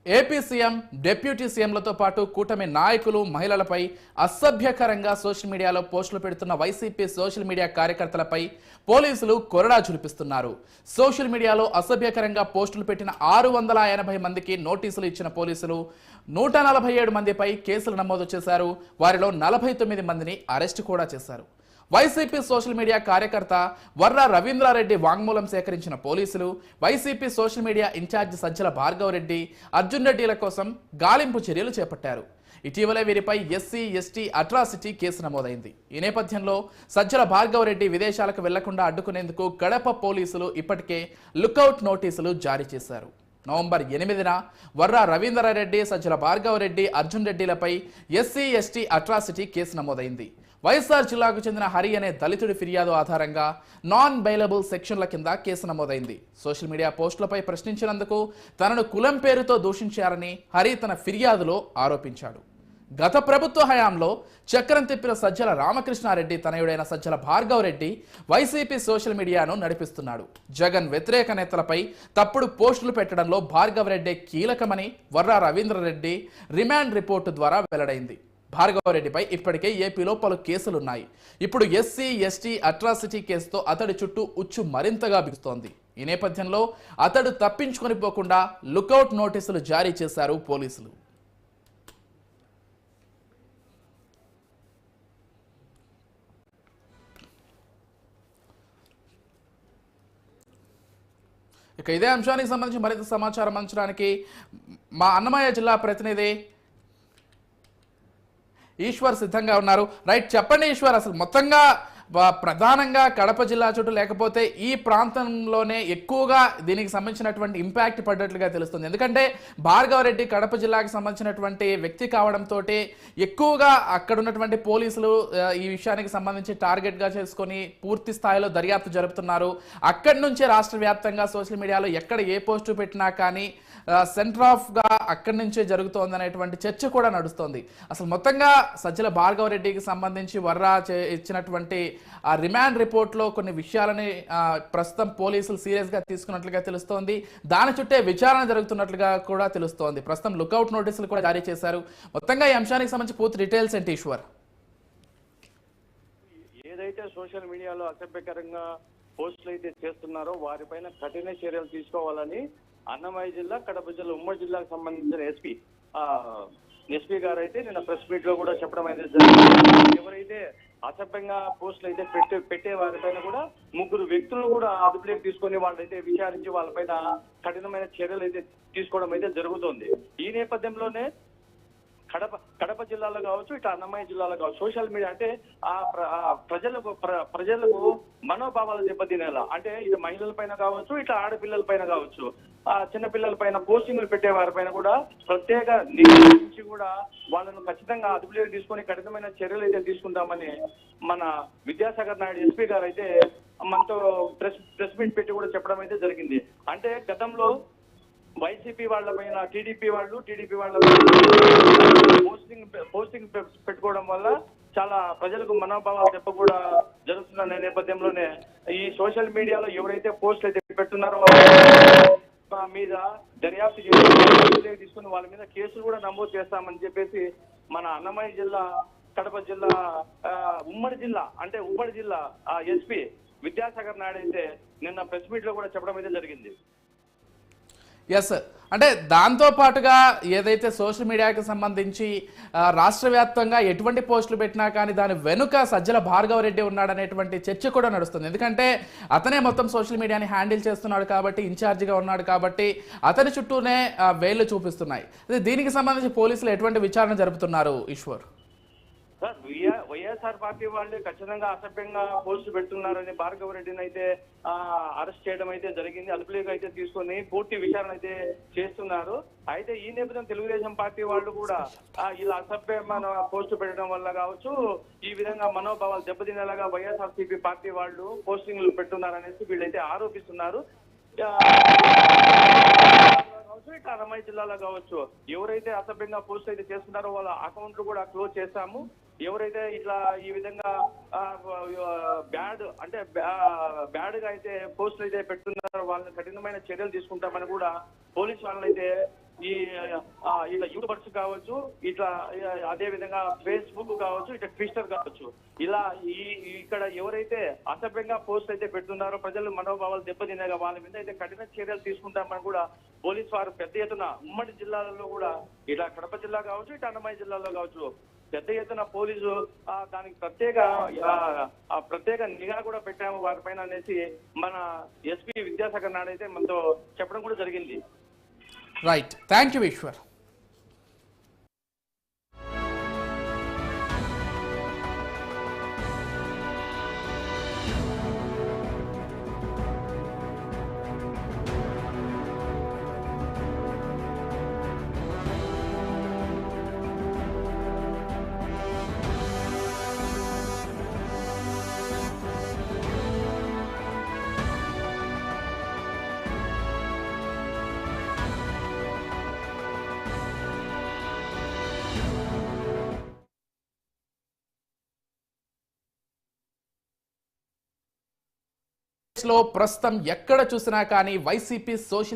AP CM deputy సీఎంలతో పాటు కూటమి నాయకులు మహిళలపై అసభ్యకరంగా సోషల్ మీడియాలో పోస్టులు పెడుతున్న వైసీపీ సోషల్ మీడియా కార్యకర్తలపై పోలీసులు కొరడా చులిపిస్తున్నారు. సోషల్ మీడియాలో అసభ్యకరంగా పోస్టులు పెట్టిన 680 మందికి నోటీసులు ఇచ్చిన పోలీసులు 147 మందిపై కేసులు నమోదు చేశారు. వారిలో 49 మందిని అరెస్టు కూడా చేశారు. వైసీపీ సోషల్ మీడియా కార్యకర్త వర్ర రవీంద్రారెడ్డి వాంగ్మూలం సేకరించిన పోలీసులు YCP social media incharge Sajjala Bhargava Reddy, Arjun రెడ్డిల కోసం గాలింపు చర్యలు చేపట్టారు. ఇటీవలే వీరిపై ఎస్సీ ఎస్టీ అట్రాసిటీ కేసు నమోదైంది. ఈ నేపథ్యంలో సజ్జల భార్గవరెడ్డి విదేశాలకు వెళ్లకుండా అడ్డుకునేందుకు కడప పోలీసులు ఇప్పటికే లుకౌట్ నోటీసులు జారీ చేశారు. నవంబర్ 8న వర్ర రవీంద్రారెడ్డి, సజ్జల భార్గవరెడ్డి, అర్జున్ రెడ్డిలపై ఎస్సీ ఎస్టీ అట్రాసిటీ కేసు నమోదైంది. వైఎస్ఆర్ జిల్లాకు చెందిన హరి అనే దళితుడి ఫిర్యాదు ఆధారంగా నాన్ బెయిలబుల్ సెక్షన్ల కింద కేసు నమోదైంది. సోషల్ మీడియా పోస్టులపై ప్రశ్నించినందుకు తనను కులం పేరుతో దూషించారని హరి తన ఫిర్యాదులో ఆరోపించాడు. గత ప్రభుత్వ హయాంలో చక్రం తిప్పిన సజ్జల రామకృష్ణారెడ్డి తనయుడైన సజ్జల భార్గవరెడ్డి వైసీపీ సోషల్ మీడియాను నడిపిస్తున్నాడు. జగన్ వ్యతిరేక నేతలపై తప్పుడు పోస్టులు పెట్టడంలో భార్గవరెడ్డి కీలకమని వర్ర రవీంద్రారెడ్డి రిమాండ్ రిపోర్టు ద్వారా వెల్లడైంది. భార్గవరెడ్డిపై ఇప్పటికే ఏపీలో పలు కేసులున్నాయి. ఇప్పుడు ఎస్సీ ఎస్టీ అట్రాసిటీ కేసుతో అతడి చుట్టూ ఉచ్చు మరింతగా బిగుస్తోంది. ఈ నేపథ్యంలో అతడు తప్పించుకొని పోకుండా లుకౌట్ నోటీసులు జారీ చేశారు పోలీసులు. ఇక ఇదే అంశానికి సంబంధించి మరింత సమాచారం అందించడానికి మా అన్నమయ్య జిల్లా ప్రతినిధి ఈశ్వర్ సిద్ధంగా ఉన్నారు. రైట్, చెప్పండి ఈశ్వర్, అసలు మొత్తంగా ప్రధానంగా కడప జిల్లా చుట్టూ లేకపోతే ఈ ప్రాంతంలోనే ఎక్కువగా దీనికి సంబంధించినటువంటి ఇంపాక్ట్ పడ్డట్లుగా తెలుస్తుంది. ఎందుకంటే భార్గవరెడ్డి కడప జిల్లాకి సంబంధించినటువంటి వ్యక్తి కావడంతో ఎక్కువగా అక్కడ ఉన్నటువంటి పోలీసులు ఈ విషయానికి సంబంధించి టార్గెట్గా చేసుకొని పూర్తి స్థాయిలో దర్యాప్తు జరుపుతున్నారు. అక్కడి నుంచే రాష్ట్ర వ్యాప్తంగా సోషల్ మీడియాలో ఎక్కడ ఏ పోస్టు పెట్టినా కానీ సెంటర్ ఆఫ్గా అక్కడి నుంచే జరుగుతోంది అనేటువంటి చర్చ కూడా నడుస్తోంది. అసలు మొత్తంగా సజ్జల భార్గవరెడ్డికి సంబంధించి వర్రా ఇచ్చినటువంటి ఆ రిమాండ్ రిపోర్ట్లో కొన్ని విషయాలని ప్రస్తుతం పోలీసులు సీరియస్గా తీసుకున్నట్లుగా తెలుస్తోంది. దాని చుట్టే విచారణ జరుగుతున్నట్లుగా కూడా తెలుస్తోంది. ప్రస్తుతం లుకౌట్ నోటీసులు కూడా జారీ చేశారు. మొత్తంగా ఈ అంశానికి సంబంధించి పూర్తి డీటెయిల్స్ ఏంటి ఈశ్వర్? ఏదైతే సోషల్ మీడియాలో అసభ్యకరంగా పోస్టులు అయితే చేస్తున్నారో వారిపైన కఠిన చర్యలు తీసుకోవాలని అన్నమయ్య జిల్లా, కడప జిల్లా, ఉమ్మడి జిల్లాకు సంబంధించిన ఎస్పీ గారు అయితే నిన్న ప్రెస్ మీట్ లో కూడా చెప్పడం అయితే జరిగింది. ఎవరైతే అసభ్యంగా పోస్టులు అయితే పెట్టే వారిపైన కూడా 3 వ్యక్తులను కూడా అదుపులోకి తీసుకొని వాళ్ళైతే విచారించి వాళ్ళపైన కఠినమైన చర్యలు అయితే తీసుకోవడం అయితే జరుగుతోంది. ఈ నేపథ్యంలోనే కడప జిల్లాలో కావచ్చు, ఇటు అన్నమయ్య జిల్లాలో కావచ్చు, సోషల్ మీడియా అంటే ప్రజలకు మనోభావాలు దెబ్బతినేలా, అంటే ఇటు మహిళల పైన కావచ్చు, ఇటు ఆడపిల్లల పైన కావచ్చు, చిన్నపిల్లల పైన పోస్టింగ్లు పెట్టే వారిపైన కూడా ప్రత్యేక నుంచి కూడా వాళ్ళను ఖచ్చితంగా అదుపులోకి తీసుకొని కఠినమైన చర్యలు అయితే తీసుకుంటామని మన విద్యాసాగర్ నాయుడు ఎస్పీ గారు అయితే మనతో ప్రెస్ మీట్ పెట్టి కూడా చెప్పడం అయితే జరిగింది. అంటే గతంలో వైసీపీ వాళ్ళ పైన టీడీపీ వాళ్ళ పోస్టింగ్ పెట్టుకోవడం వల్ల చాలా ప్రజలకు మనోభావాలు దెబ్బ కూడా జరుగుతున్న నేపథ్యంలోనే ఈ సోషల్ మీడియాలో ఎవరైతే పోస్టులు అయితే పెట్టున్నారో మీద దర్యాప్తు చేసి తీసుకుని వాళ్ళ మీద కేసులు కూడా నమోదు చేస్తామని చెప్పేసి మన అన్నమయ్య జిల్లా, కడప జిల్లా, ఉమ్మడి జిల్లా ఎస్పీ విద్యాసాగర్ నాయుడు అయితే నిన్న ప్రెస్ మీట్ లో కూడా చెప్పడం అయితే జరిగింది. ఎస్, అంటే దాంతో పాటుగా ఏదైతే సోషల్ మీడియాకి సంబంధించి రాష్ట్ర వ్యాప్తంగా ఎటువంటి పోస్టులు పెట్టినా కానీ దాని వెనుక సజ్జల భార్గవరెడ్డి ఉన్నాడనేటువంటి చర్చ కూడా నడుస్తుంది. ఎందుకంటే అతనే మొత్తం సోషల్ మీడియాని హ్యాండిల్ చేస్తున్నాడు కాబట్టి, ఇన్ఛార్జిగా ఉన్నాడు కాబట్టి అతని చుట్టూనే వేళ్లు చూపిస్తున్నాయి. దీనికి సంబంధించి పోలీసులు ఎటువంటి విచారణ జరుపుతున్నారు ఈశ్వర్? సార్, వైఎస్ఆర్ పార్టీ వాళ్ళే ఖచ్చితంగా అసభ్యంగా పోస్టు పెడుతున్నారని భార్గవరెడ్డిని అయితే అరెస్ట్ చేయడం అయితే జరిగింది. అదుపులోకి అయితే తీసుకొని పూర్తి విచారణ అయితే చేస్తున్నారు. అయితే ఈ నేపథ్యం తెలుగుదేశం పార్టీ వాళ్ళు కూడా ఇలా అసభ్యమైన పోస్టు పెట్టడం వల్ల కావచ్చు, ఈ విధంగా మనోభావాలు దెబ్బతినేలాగా వైఎస్ఆర్సీపీ పార్టీ వాళ్ళు పోస్టింగ్లు పెట్టున్నారనేసి వీళ్ళైతే ఆరోపిస్తున్నారు. ఇటు అన్నమయ్య జిల్లాలో కావచ్చు, ఎవరైతే అసభ్యంగా పోస్ట్ అయితే చేస్తున్నారో వాళ్ళ అకౌంట్లు కూడా క్లోజ్ చేస్తాము. ఎవరైతే ఇట్లా ఈ విధంగా బ్యాడ్ గా అయితే పోస్టులు అయితే పెడుతున్నారో వాళ్ళని కఠినమైన చర్యలు తీసుకుంటామని కూడా పోలీసు వాళ్ళైతే ఈ ఇట్లా యూట్యూబర్స్ కావచ్చు, ఇట్లా అదే విధంగా ఫేస్బుక్ కావచ్చు, ఇట్లా ట్విట్టర్ కావచ్చు, ఇలా ఇక్కడ ఎవరైతే అసభ్యంగా పోస్ట్ అయితే పెడుతున్నారో ప్రజలు మనోభావాలు దెబ్బతిన్నాగా వాళ్ళ మీద అయితే కఠిన చర్యలు తీసుకుంటామని కూడా పోలీసు వారు పెద్ద ఎత్తున ఉమ్మడి జిల్లాలలో కూడా ఇట్లా కడప జిల్లా కావచ్చు, ఇటు అన్నమయ్య జిల్లాలో కావచ్చు పెద్ద ఎత్తున పోలీసు దానికి ప్రత్యేక నిఘా కూడా పెట్టాము వారిపైన అనేసి మన ఎస్పీ విద్యాసాగర్ నాయుడు అయితే మనతో చెప్పడం కూడా జరిగింది. Right, thank you Eshwar. లో ప్రస్తుతం ఎక్కడ చూసినా కానీ వైసీపీ సోషల్